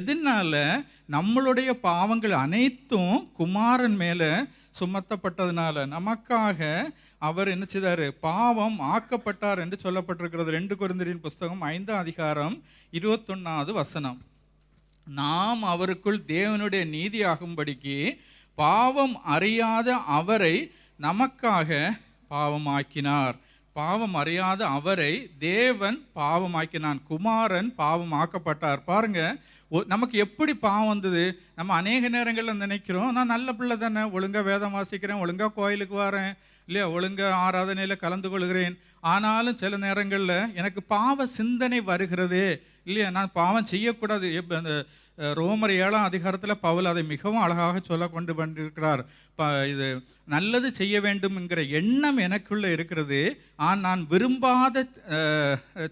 எதனால? நம்மளுடைய பாவங்கள் அனைத்தும் குமாரன் மேல சுமத்தப்பட்டதுனால. நமக்காக அவர் என்ன செய்தாரு? பாவம் ஆக்கப்பட்டார் என்று சொல்லப்பட்டிருக்கிறது. 2 கொரிந்தியரின் புஸ்தகம் 5ஆம் அதிகாரம் 21வது வசனம். நாம் அவருக்குள் தேவனுடைய நீதியாகும்படிக்கு பாவம் அறியாத அவரை நமக்காக பாவமாக்கினார். பாவம் அறியாத அவரை தேவன் பாவமாக்கினான். குமாரன் பாவம் ஆக்கப்பட்டார். பாருங்க, நமக்கு எப்படி பாவம் வந்தது? நம்ம அநேக நேரங்களில் நினைக்கிறோம், நான் நல்ல பிள்ளை தானே, ஒழுங்காக வேதம் வாசிக்கிறேன், ஒழுங்காக கோயிலுக்கு வரேன் இல்லையா, ஒழுங்காக ஆராதனையில் கலந்து கொள்கிறேன். ஆனாலும் சில நேரங்களில் எனக்கு பாவ சிந்தனை வருகிறதே இல்லையா, நான் பாவம் செய்யக்கூடாது. அந்த ரோமர் 7ஆம் அதிகாரத்தில் பவுல் அதை மிகவும் அழகாக சொல்ல கொண்டு பண்ணியிருக்கிறார். இது நல்லது செய்ய வேண்டும் என்கிற எண்ணம் எனக்குள்ளே இருக்கிறது, ஆனால் நான் விரும்பாத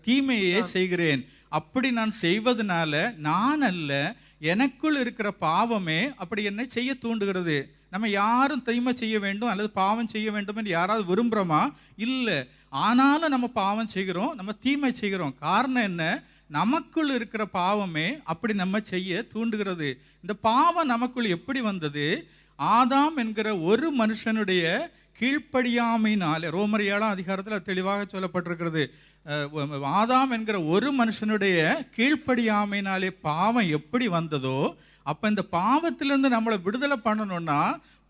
தீமையே செய்கிறேன். அப்படி நான் செய்வதனால நான் அல்ல, எனக்குள் இருக்கிற பாவமே அப்படி என்னை செய்ய தூண்டுகிறது. நம்ம யாரும் தீமை செய்ய வேண்டும் அல்லது பாவம் செய்ய வேண்டும் என்று யாராவது விரும்புகிறோமா? இல்லை. ஆனாலும் நம்ம பாவம் செய்கிறோம், நம்ம தீமை செய்கிறோம். காரணம் என்ன? நமக்குள் இருக்கிற பாவமே அப்படி நம்ம செய்ய தூண்டுகிறது. இந்த பாவம் நமக்குள் எப்படி வந்தது? ஆதாம் என்கிற ஒரு மனுஷனுடைய கீழ்ப்படியாமையினாலே. ரோமர் 7ஆம் அதிகாரத்தில் தெளிவாக சொல்லப்பட்டிருக்கிறது. ஆதாம் என்கிற ஒரு மனுஷனுடைய கீழ்ப்படியாமையினாலே பாவம் எப்படி வந்ததோ, அப்போ இந்த பாவத்திலிருந்து நம்மளை விடுதலை பண்ணணும்னா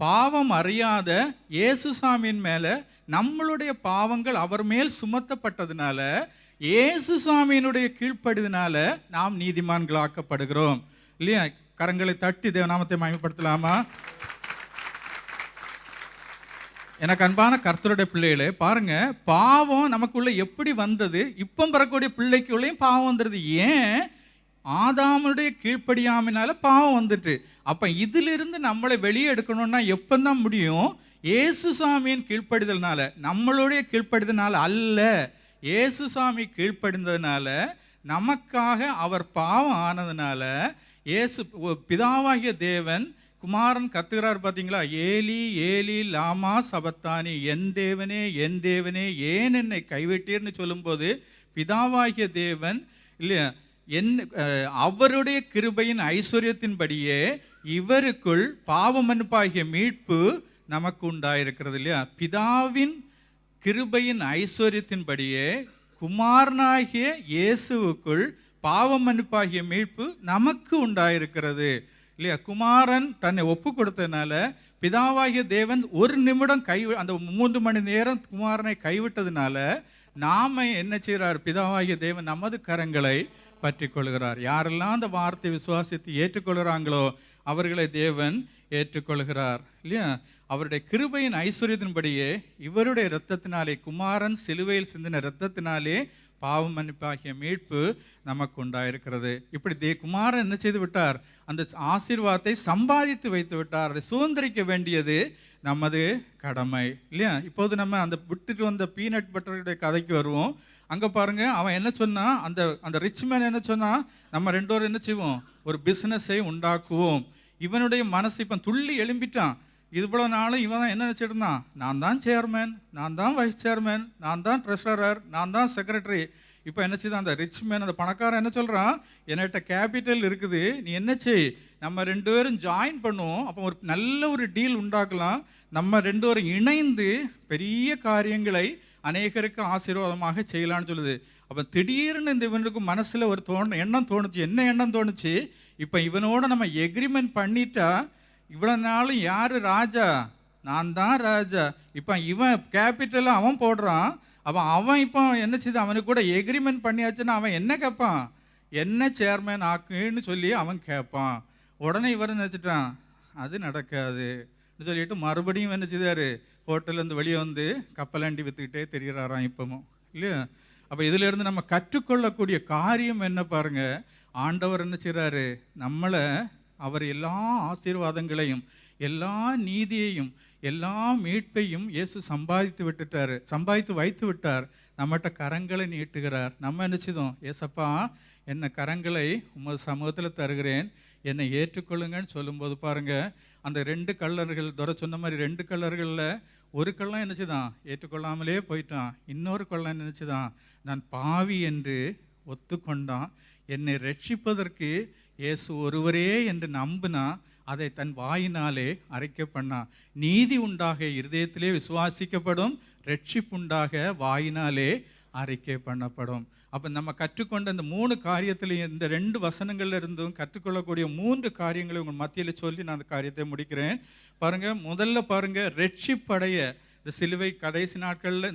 பாவம் அறியாத இயேசுசாமியின் மேலே நம்மளுடைய பாவங்கள் அவர் மேல் சுமத்தப்பட்டதுனால, இயேசுசாமியினுடைய கீழ்ப்படிதனால நாம் நீதிமான்களாக்கப்படுகிறோம் இல்லையா? கரங்களை தட்டி தேவநாமத்தை மகிமைப்படுத்தலாமா? எனக்கு அன்பான கர்த்தருடைய பிள்ளைகளே, பாருங்க, பாவம் நமக்குள்ள எப்படி வந்தது? இப்போ பிறக்கக்கூடிய பிள்ளைக்குள்ளேயும் பாவம் வந்துடுது. ஏன்? ஆதாமுடைய கீழ்ப்படியாமையினால பாவம் வந்துட்டு. அப்போ இதிலிருந்து நம்மளை வெளியே எடுக்கணும்னா எப்போதான் முடியும்? இயேசுசாமியின் கீழ்ப்படிதல்னால, நம்மளுடைய கீழ்ப்படிதனால அல்ல. இயேசுசாமி கீழ்ப்படிந்ததுனால, நமக்காக அவர் பாவம் ஆனதுனால, இயேசு பிதாவாகிய தேவன் குமாரன் கத்துகிறார் பார்த்தீங்களா? ஏலி ஏலி லாமா சபத்தானி, என் தேவனே என் தேவனே ஏன் என்னை கைவிட்டீர்னு சொல்லும்போது, பிதாவாகிய தேவன் இல்லையா, அவருடைய கிருபையின் ஐஸ்வர்யத்தின்படியே இவருக்குள் பாவ மன்னிப்பாகிய மீட்பு நமக்கு உண்டாயிருக்கிறது இல்லையா? பிதாவின் கிருபையின் ஐஸ்வர்யத்தின்படியே குமாரனாகிய இயேசுவுக்குள் பாவ மன்னிப்பாகிய மீட்பு நமக்கு உண்டாயிருக்கிறது இல்லையா? குமாரன் தன்னை ஒப்பு கொடுத்ததுனால பிதாவாகிய தேவன் ஒரு நிமிடம் அந்த 3 மணி நேரம் குமாரனை கைவிட்டதுனால நாம என்ன செய்கிறார்? பிதாவாகிய தேவன் நமது கரங்களை பற்றி கொள்கிறார். யாரெல்லாம் அந்த வார்த்தை விசுவாசித்து ஏற்றுக்கொள்கிறாங்களோ அவர்களை தேவன் ஏற்றுக்கொள்கிறார் இல்லையா? அவருடைய கிருபையின் ஐஸ்வர்யத்தின்படியே இவருடைய இரத்தத்தினாலே, குமாரன் சிலுவையில் சிந்தின இரத்தத்தினாலே பாவ மன்னிப்பாகிய மீட்பு நமக்கு உண்டாயிருக்கிறது. இப்படி குமாரன் என்ன செய்து விட்டார்? அந்த ஆசீர்வாதத்தை சம்பாதித்து வைத்து விட்டார். அதை சுதந்திரிக்க வேண்டியது நமது கடமை இல்லையா? இப்போது நம்ம அந்த விட்டுட்டு வந்த பீனட் பட்டருடைய கதைக்கு வருவோம். அங்கே பாருங்க, அவன் என்ன சொன்னான்? அந்த ரிச் மேன் என்ன சொன்னான்? நம்ம 2 பேரும் என்ன செய்வோம்? ஒரு பிஸ்னஸை உண்டாக்குவோம். இவனுடைய மனசு இப்போ துள்ளி எழும்பிட்டான். இவ்வளோ நாளும் இவன் தான் என்ன நினச்சிட்டு இருந்தான்? நான் தான் சேர்மேன், நான் தான் வைஸ் சேர்மேன், நான் தான் ட்ரெஷரர், நான் தான் செக்ரட்டரி. இப்போ என்ன செய்தான்? அந்த ரிச் மேன், அந்த பணக்காரன் என்ன சொல்கிறான்? என்கிட்ட கேபிட்டல் இருக்குது, நீ என்ன செய், நம்ம 2 பேரும் ஜாயின் பண்ணுவோம், அப்போ ஒரு நல்ல ஒரு டீல் உண்டாக்கலாம், நம்ம 2 பேரும் இணைந்து பெரிய காரியங்களை அநேகருக்கு ஆசீர்வாதமாக செய்யலான்னு சொல்லுது. அப்போ திடீர்னு இந்த இவனுக்கு மனசில் ஒரு எண்ணம் தோணுச்சு. என்ன எண்ணம் தோணுச்சு? இப்போ இவனோட நம்ம எக்ரிமெண்ட் பண்ணிட்டா இவ்வளோ நாளும் யார் ராஜா? நான் தான் ராஜா. இப்போ இவன் கேபிட்டலை அவன் போடுறான். அவன் இப்போ என்ன செய்து? அவனுக்கு கூட எக்ரிமெண்ட் பண்ணியாச்சுன்னா அவன் என்ன கேட்பான்? என்ன சேர்மேன் ஆக்குன்னு சொல்லி அவன் கேட்பான். உடனே இவர் நினச்சிட்டான், அது நடக்காது சொல்லிட்டு மறுபடியும் என்ன செய்தார்? ஹோட்டல்லேருந்து வெளியே வந்து கப்பலாண்டி விற்றுக்கிட்டே தெரிகிறாராம் இப்பவும் இல்லையா? அப்போ இதிலேருந்து நம்ம கற்றுக்கொள்ளக்கூடிய காரியம் என்ன பாருங்க? ஆண்டவர் என்ன செய்கிறாரு? நம்மளை அவர் எல்லா ஆசீர்வாதங்களையும் எல்லா நீதியையும் எல்லா மீட்பையும் இயேசு சம்பாதித்து வைத்து விட்டார். நம்மகிட்ட கரங்களை நீட்டுகிறார். நம்ம என்ன செய்தோம்? ஏசப்பா, என்னை கரங்களை உமது சமூகத்தில் தருகிறேன், என்னை ஏற்றுக்கொள்ளுங்கன்னு சொல்லும்போது பாருங்க, அந்த 2 கள்ளர்கள், துரை சொன்ன மாதிரி 2 கள்ளர்களில் ஒரு கள்ளன் என்ன செய்தான்? ஏற்றுக்கொள்ளாமலே போயிட்டான். இன்னொரு கள்ளன் நினச்சிதான், நான் பாவி என்று ஒத்துக்கொண்டான். என்னை ரட்சிப்பதற்கு இயேசு ஒருவரே என்று நம்பினா அதை தன் வாயினாலே அறிக்கை பண்ணா. நீதி உண்டாக இருதயத்திலே விசுவாசிக்கப்படும், ரட்சிப்புண்டாக வாயினாலே அறிக்கை பண்ணப்படும். அப்போ நம்ம கற்றுக்கொண்ட இந்த 3 காரியத்திலையும், இந்த 2 வசனங்கள்ல இருந்தும் கற்றுக்கொள்ளக்கூடிய 3 காரியங்களை உங்கள் மத்தியில் சொல்லி நான் அந்த காரியத்தை முடிக்கிறேன். பாருங்க, முதல்ல பாருங்க, ரட்சிப்படைய இந்த சிலுவை கடைசி நாட்களில்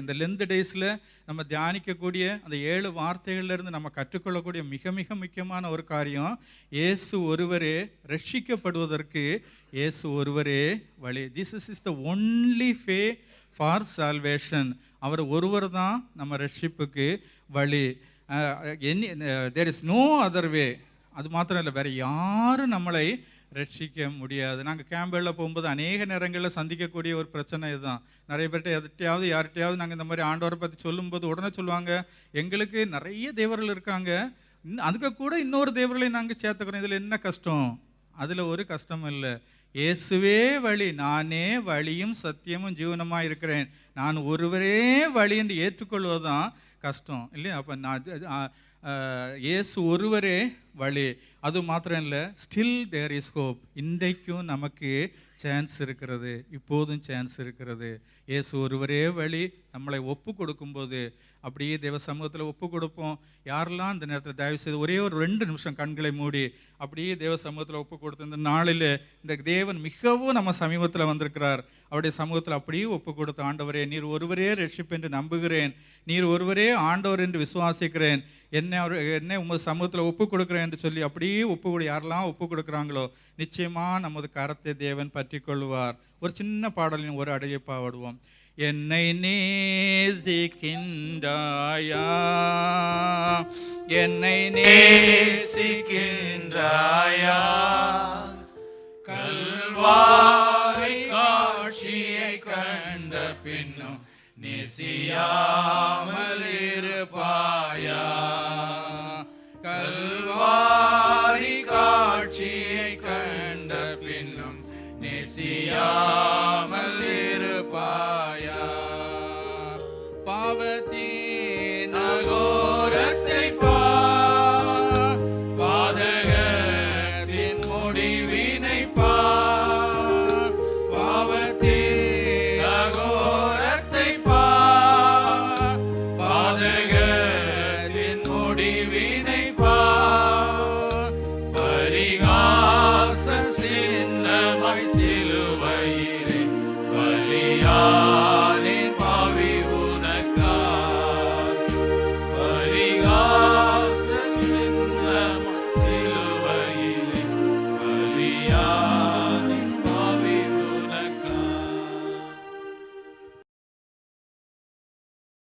இந்த லென்த் டேஸில் நம்ம தியானிக்கக்கூடிய அந்த 7 வார்த்தைகள்லேருந்து நம்ம கற்றுக்கொள்ளக்கூடிய மிக மிக முக்கியமான ஒரு காரியம், இயேசு ஒருவரே ரட்சிக்கப்படுவதற்கு இயேசு ஒருவரே வழி. Jesus is the only way for salvation. அவர் ஒருவர் தான் நம்ம ரட்சிப்புக்கு வழி. There is no other way. அது மாத்திரம் இல்லை, வேறு யாரும் நம்மளை ரட்சிக்க முடியாது. நாங்கள் கேம்பேளில் போகும்போது அநேக நேரங்களில் சந்திக்கக்கூடிய ஒரு பிரச்சனை இதுதான். நிறைய பேர்கிட்ட யார்கிட்டையாவது நாங்கள் இந்த மாதிரி ஆண்டவரை பற்றி சொல்லும்போது உடனே சொல்லுவாங்க, எங்களுக்கு நிறைய தேவர்கள் இருக்காங்க, அதுக்கு கூட இன்னொரு தேவர்களை நாங்கள் சேர்த்துக்கிறோம், இதில் என்ன கஷ்டம்? அதில் ஒரு கஷ்டமும் இல்லை. இயேசுவே வழி, நானே வழியும் சத்தியமும் ஜீவனமாக இருக்கிறேன், நான் ஒருவரே வழி என்று ஏற்றுக்கொள்வதுதான் கஷ்டம் இல்லையா? அப்போ இயேசு ஒருவரே வழி. அது மாத்திரம் இல்லை, ஸ்டில் தேர் இஸ் ஹோப். இன்றைக்கும் நமக்கு சான்ஸ் இருக்கிறது, இப்போதும் சான்ஸ் இருக்கிறது. இயேசு ஒருவரே வழி. நம்மளை ஒப்பு கொடுக்கும்போது அப்படியே தேவ சமூகத்தில் ஒப்பு கொடுப்போம். யாரெல்லாம் இந்த நேரத்தில் தயவு செய்து ஒரே ஒரு 2 நிமிஷம் கண்களை மூடி அப்படியே தேவ சமூகத்தில் ஒப்பு கொடுத்து, இந்த நாளில் இந்த தேவன் மிகவும் நம்ம சமீபத்தில் வந்திருக்கிறார், அவருடைய சமூகத்தில் அப்படியே ஒப்பு கொடுத்து, ஆண்டவரே நீர் ஒருவரே ரட்சிப்பு என்று நம்புகிறேன், நீர் ஒருவரே ஆண்டவர் என்று விசுவாசிக்கிறேன், என்னை உமது சமூகத்தில் ஒப்பு கொடுக்குறேன் என்று சொல்லி அப்படியே ஒப்பு கொடு. யாரெல்லாம் ஒப்பு கொடுக்குறாங்களோ நிச்சயமாக நமது கரத்தை தேவன் பற்றி கொள்வார். ஒரு சின்ன பாடலின் ஒரு அடையை பாடுவோம். என்னை நேசிக்கின்றாயா, என்னை நேசிக்கின்றாயா, கல்வாரி காட்சியை கண்ட பின்னும் நேசியாமல் இருப்பாயா, கல்வாரி காட்சியை கண்ட பின்னும் நேசியாமல் இருப்பாயா, பாவத்தின் அகோரத்தை பார், பாதகத்தின் முடிவினை பார், பாவத்தின் அகோரத்தை பார், பாதகத்தின் முடிவினை பார், பரிகாரம்